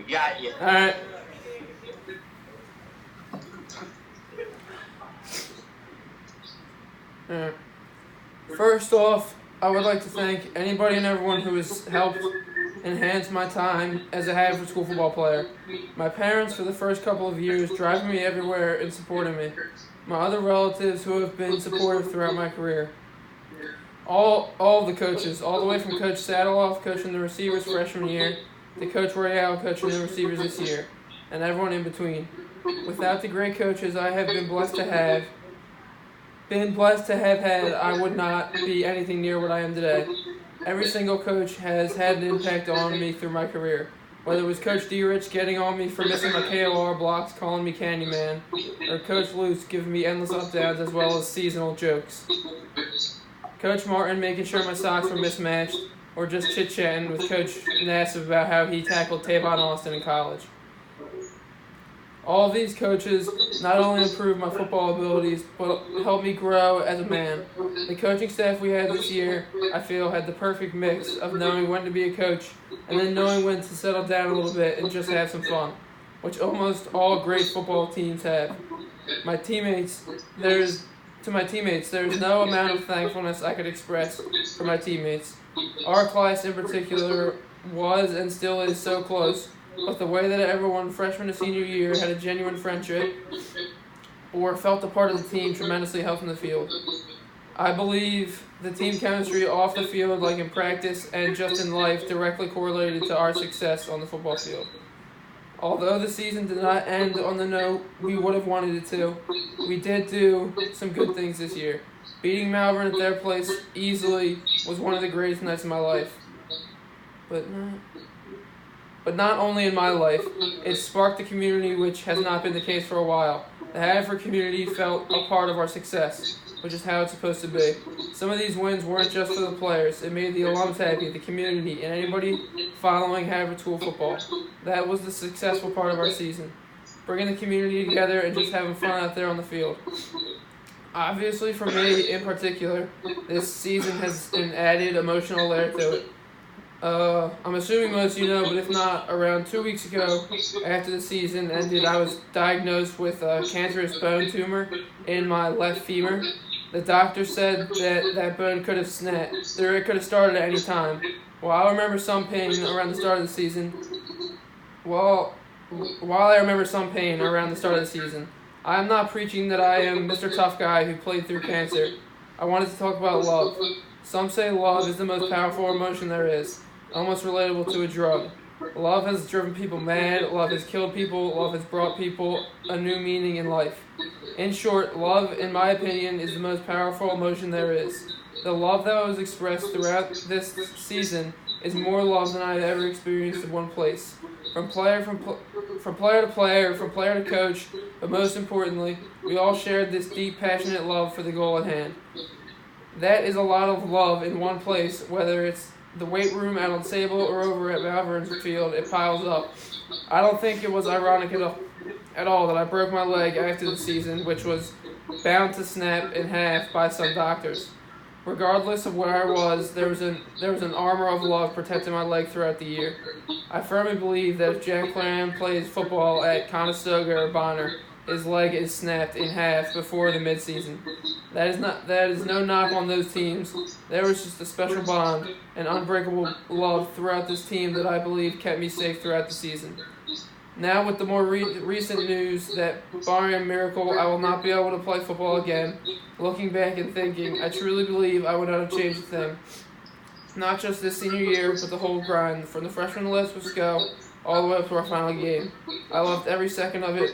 Got you. All right. Alright. First off, I would like to thank anybody and everyone who has helped enhance my time as a Haverford School football player. My parents for the first couple of years driving me everywhere and supporting me. My other relatives who have been supportive throughout my career. All the coaches, all the way from Coach Saddleoff coaching the receivers freshman year to Coach Royale coaching the receivers this year, and everyone in between. Without the great coaches I have been blessed to have had, I would not be anything near what I am today. Every single coach has had an impact on me through my career. Whether it was Coach D-Rich getting on me for missing my KOR blocks, calling me Candyman, or Coach Luce giving me endless up-downs as well as seasonal jokes. Coach Martin making sure my socks were mismatched, or just chit-chatting with Coach Nass about how he tackled Tavon Austin in college. All of these coaches not only improved my football abilities, but helped me grow as a man. The coaching staff we had this year, I feel, had the perfect mix of knowing when to be a coach and then knowing when to settle down a little bit and just have some fun, which almost all great football teams have. To my teammates, there's no amount of thankfulness I could express for my teammates. Our class in particular was and still is so close. But the way that everyone, freshman to senior year, had a genuine friendship or felt a part of the team tremendously helped in the field. I believe the team chemistry off the field, like in practice and just in life, directly correlated to our success on the football field. Although the season did not end on the note we would have wanted it to, we did do some good things this year. Beating Malvern at their place easily was one of the greatest nights of my life. But not only in my life, it sparked the community, which has not been the case for a while. The Haverford community felt a part of our success, which is how it's supposed to be. Some of these wins weren't just for the players. It made the alums happy, the community, and anybody following Haverford School football. That was the successful part of our season. Bringing the community together and just having fun out there on the field. Obviously, for me in particular, this season has an added emotional layer to it. I'm assuming most of you know, but if not, around 2 weeks ago, after the season ended, I was diagnosed with a cancerous bone tumor in my left femur. The doctor said that bone could have snapped, or it could have started at any time. While I remember some pain around the start of the season, I am not preaching that I am Mr. Tough Guy who played through cancer. I wanted to talk about love. Some say love is the most powerful emotion there is. Almost relatable to a drug. Love has driven people mad, love has killed people, love has brought people a new meaning in life. In short, love, in my opinion, is the most powerful emotion there is. The love that was expressed throughout this season is more love than I have ever experienced in one place. From player to player, from player to coach, but most importantly, we all shared this deep, passionate love for the goal at hand. That is a lot of love in one place, whether it's the weight room out on Sable or over at Malvern's field, it piles up. I don't think it was ironic at all that I broke my leg after the season, which was bound to snap in half by some doctors. Regardless of where I was, there was an armor of love protecting my leg throughout the year. I firmly believe that if Jack Cloran plays football at Conestoga or Bonner, his leg is snapped in half before the midseason. That is no knock on those teams. There was just a special bond and unbreakable love throughout this team that I believe kept me safe throughout the season. Now with the more recent news that, barring a miracle, I will not be able to play football again, looking back and thinking, I truly believe I would not have changed a thing. Not just this senior year, but the whole grind, from the freshman list with SCO all the way up to our final game. I loved every second of it,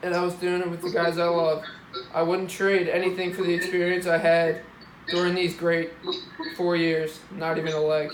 and I was doing it with the guys I love. I wouldn't trade anything for the experience I had during these great 4 years, not even a leg.